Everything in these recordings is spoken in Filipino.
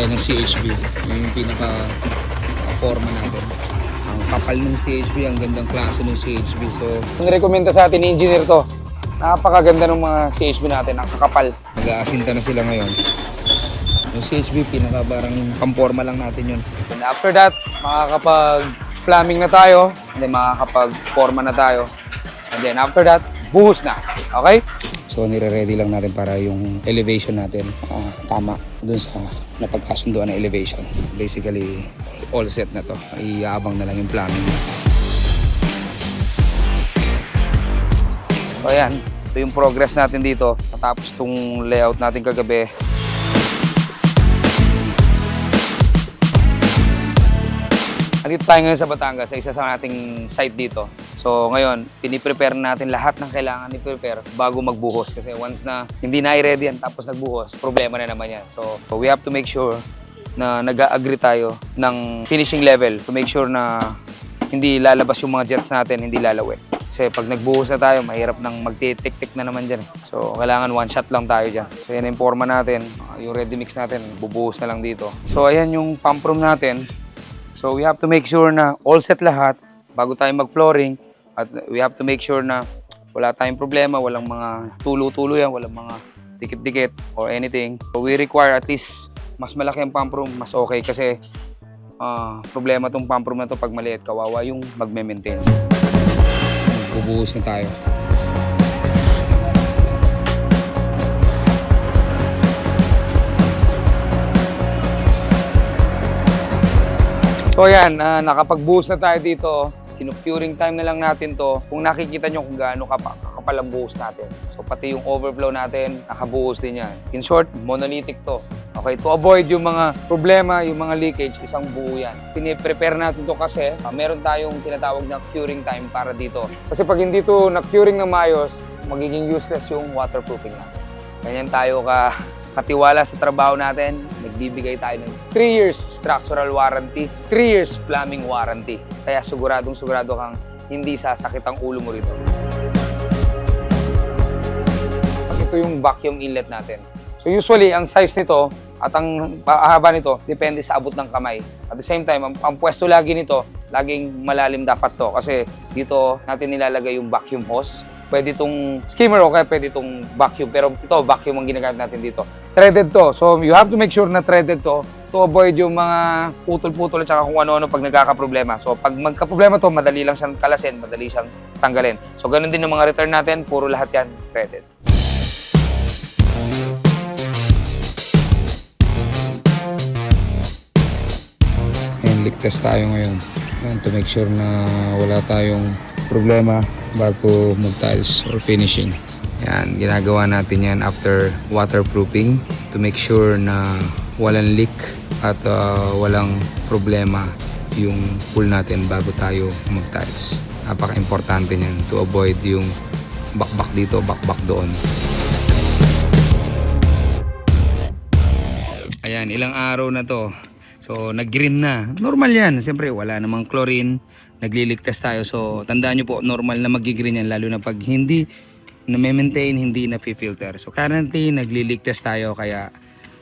tayo ng CHB. Yan yung pinaka-forma natin. Ang kapal ng CHB, ang gandang klase ng CHB. So, nirekomenda sa atin ni engineer to. Napakaganda ng mga CHB natin, ang kakapal. Nag-aasinta na sila ngayon. Yung CHB, pinaka-barang pamporma lang natin yun. And after that, makakapag-plumbing na tayo. And then makakapag-forma na tayo. And then after that, buhos na. Okay? So, nire-ready lang natin para yung elevation natin tama dun sa napagkasunduan na elevation. Basically, all set na to. Iabang na lang yung plumbing. So, ayan. Ito yung progress natin dito. Tapos itong layout natin kagabi. Nandito tayo ngayon sa Batangas, sa isa sa ating site dito. So ngayon, piniprepare natin lahat ng kailangan i-prepare bago magbuhos. Kasi once na hindi na i-ready yan tapos nagbuhos, problema na naman yan. So we have to make sure na nag-agree tayo ng finishing level to make sure na hindi lalabas yung mga jets natin, hindi lalawit. Kasi pag nagbuhos na tayo, mahirap nang magtitik-tik na naman dyan. So kailangan one shot lang tayo dyan. So yan yung forma natin, yung ready mix natin, bubuhos na lang dito. So ayan yung pump room natin. So we have to make sure na all set lahat bago tayo mag-flooring at we have to make sure na wala tayong problema, walang mga tulo-tulo yan, walang mga dikit-dikit or anything. So we require at least mas malaki ang pump room, mas okay kasi problema tong pump room na to pag maliit, kawawa yung magme-maintain. Bubuhos na tayo. So ayan, nakapagbuhos na tayo dito. Kinu-curing time na lang natin to. Kung nakikita nyo kung gaano kakapal ang buhos natin. So pati yung overflow natin, nakabuhos din yan. In short, monolithic to. Okay, to avoid yung mga problema, yung mga leakage, isang buo yan. Piniprepare natin to kasi meron tayong tinatawag na curing time para dito. Kasi pag hindi to na-curing ng maayos, magiging useless yung waterproofing natin. Ganyan tayo katiwala sa trabaho natin, nagbibigay tayo ng 3 years structural warranty, 3 years plumbing warranty. Kaya siguradong-sigurado kang hindi sasakit ang ulo mo rito. Ito yung vacuum inlet natin. So usually, ang size nito at ang haba nito, depende sa abot ng kamay. At the same time, ang pwesto lagi nito, laging malalim dapat to. Kasi dito natin nilalagay yung vacuum hose. Pwede itong skimmer o kaya pwede itong vacuum. Pero ito, vacuum ang ginagamit natin dito. Threaded to. So, you have to make sure na threaded to avoid yung mga putol-putol at saka kung ano-ano pag nagkakaproblema. So, pag magkaproblema to, madali lang siyang kalasin, madali siyang tanggalin. So, ganun din yung mga return natin. Puro lahat yan threaded. And leak test tayo ngayon. And to make sure na wala tayong problema bago mag-tiles or finishing. Yan, ginagawa natin yan after waterproofing to make sure na walang leak at walang problema yung pool natin bago tayo mag-tiles. Napaka-importante niyan to avoid yung bakbak dito, bakbak doon. Ayan, ilang araw na to. So, nag-green na. Normal yan. Siyempre, wala namang chlorine. Nagli-leak test tayo. So, tandaan nyo po, normal na mag-green yan. Lalo na pag hindi na-maintain, hindi na-filter. So, currently, nagli-leak test tayo. Kaya,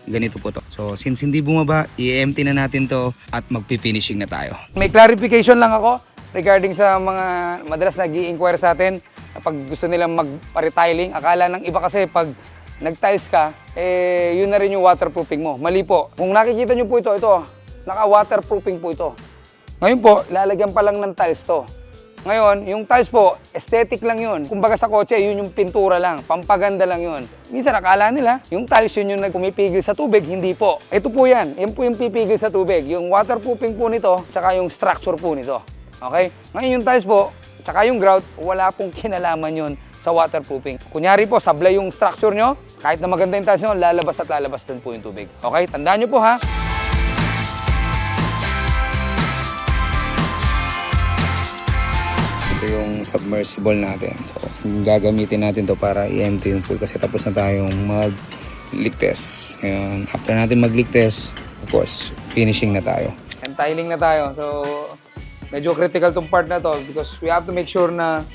ganito po to. So, since hindi bumaba, i-empty na natin to at magpi-finishing na tayo. May clarification lang ako regarding sa mga madalas nag-i-inquire sa atin na pag gusto nilang mag-retiling. Akala ng iba kasi pag nag-tiles ka, yun na rin yung waterproofing mo. Mali po. Kung nakikita nyo po ito, naka-waterproofing po ito. Ngayon po, lalagyan pa lang ng tiles to. Ngayon, yung tiles po, aesthetic lang yun. Kumbaga sa kotse, yun yung pintura lang. Pampaganda lang yun. Minsan nakala nila, yung tiles yun yung pumipigil sa tubig. Hindi po. Ito po yan. Yan po yung pipigil sa tubig. Yung waterproofing po nito, tsaka yung structure po nito. Okay? Ngayon yung tiles po, tsaka yung grout, wala pong kinalaman yun sa waterproofing. Kunyari po, sablay yung structure nyo, kahit na maganda yung tiles nyo, lalabas at lalabas din po yung tubig. Okay? Tandaan nyo po ha. Ito yung submersible natin. So, gagamitin natin to para i-empty yung pool kasi tapos na tayong mag-leak test. Ngayon, after natin mag-leak test, of course, finishing na tayo. And tiling na tayo. So, medyo critical tong part na to because we have to make sure na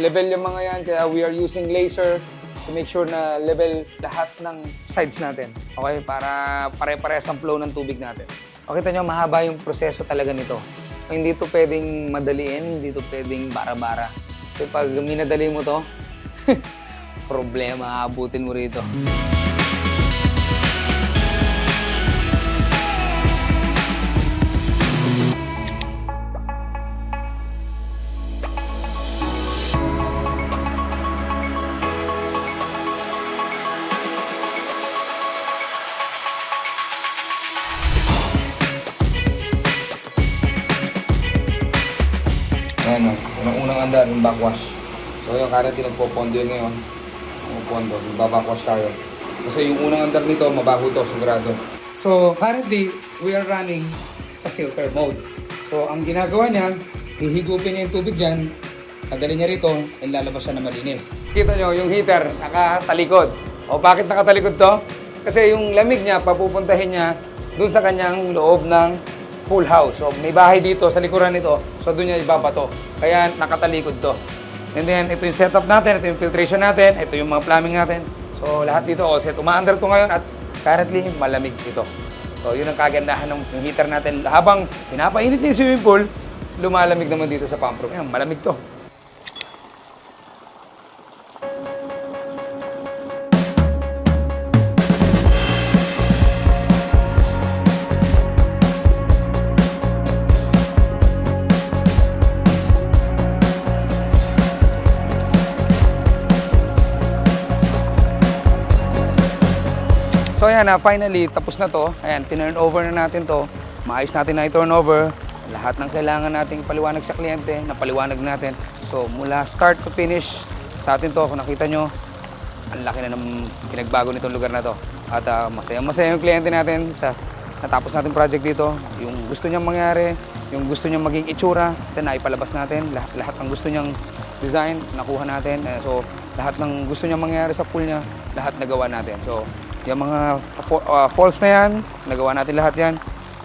level yung mga yan. Kaya we are using laser to make sure na level lahat ng sides natin. Okay? Para pare-parehas ang flow ng tubig natin. Okay, kita nyo, mahaba yung proseso talaga nito. Hindi to pwedeng madaliin, hindi to pwedeng bara-bara. Kasi pag minadali mo to, problema, abutin mo rito. Ayan o, unang andar, yung backwash. So yung currently nagpo-pondo yun ngayon. Pondo, backwash tayo. Kasi yung unang andar nito, mabaho to, sigurado. So currently, we are running sa filter mode. So ang ginagawa niya, hihigupin niya yung tubig dyan, nadali niya rito, and lalabas siya na malinis. Kita nyo, yung heater, nakatalikod. O bakit nakatalikod to? Kasi yung lamig niya, papupuntahin niya dun sa kanyang loob ng pool house. So may bahay dito sa likuran nito, so dun niya ibabato. Kaya nakatalikod to. And then ito yung setup natin, ito yung filtration natin, ito yung mga plumbing natin. So lahat dito, all set. Uma-under to ngayon at currently malamig ito. So yun ang kagandahan ng heater natin. Habang pinapainit niya yung swimming pool, lumalamig naman dito sa pump room. Ayan, malamig to. So ayan na, finally tapos na to. Ayan, tinurn over na natin to. Maayos natin na i-turn over. Lahat ng kailangan nating ipaliwanag sa kliyente, napaliwanag natin. So mula start to finish, sa atin to, kung nakita nyo, ang laki na ng pinagbago nitong lugar na to. At masaya yung kliyente natin sa natapos natin project dito. Yung gusto niyang mangyari, yung gusto niyang maging itsura, then naipalabas natin. Lahat ng gusto niyang design, nakuha natin. So lahat ng gusto niyang mangyari sa pool niya, lahat nagawa natin. So yung mga falls na yan, nagawa natin lahat yan.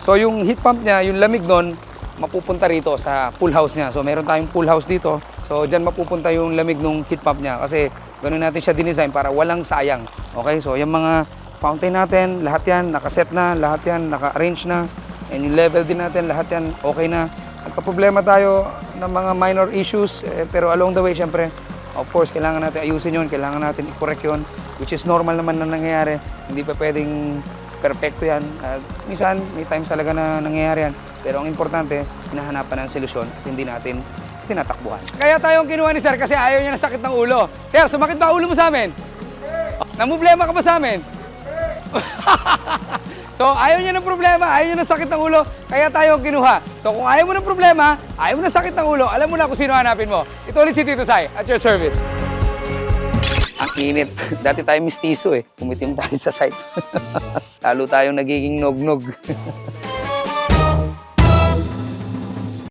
So yung heat pump niya, yung lamig nun, mapupunta rito sa pool house niya. So meron tayong pool house dito. So dyan mapupunta yung lamig ng heat pump niya. Kasi ganoon natin siya dinesign para walang sayang. Okay, so yung mga fountain natin, lahat yan nakaset na, lahat yan naka-arrange na. And yung level din natin, lahat yan okay na. Nagka-problema tayo ng mga minor issues, pero along the way, syempre, of course, kailangan natin ayusin yun, kailangan natin i-correct yun, which is normal naman na nangyayari. Hindi pa pwedeng perfecto yan. Minsan, may times talaga na nangyayari yan. Pero ang importante, hinahanapan ng solusyon at hindi natin tinatakbuhan. Kaya tayong kinuha ni Sir kasi ayaw niya ng sakit ng ulo. Sir, sumakit ba ulo mo sa amin? Namumblema ka ba sa amin? So, ayaw niya ng problema, ayaw niya ng sakit ng ulo, kaya tayo ang kinuha. So, kung ayaw mo ng problema, ayaw mo ng sakit ng ulo, alam mo na kung sino hanapin mo. Ito ulit si Tito Sai, at your service. Ang init. Dati tayo mistiso eh. Kumitim tayo sa site. Lalo tayong nagiging nog-nog.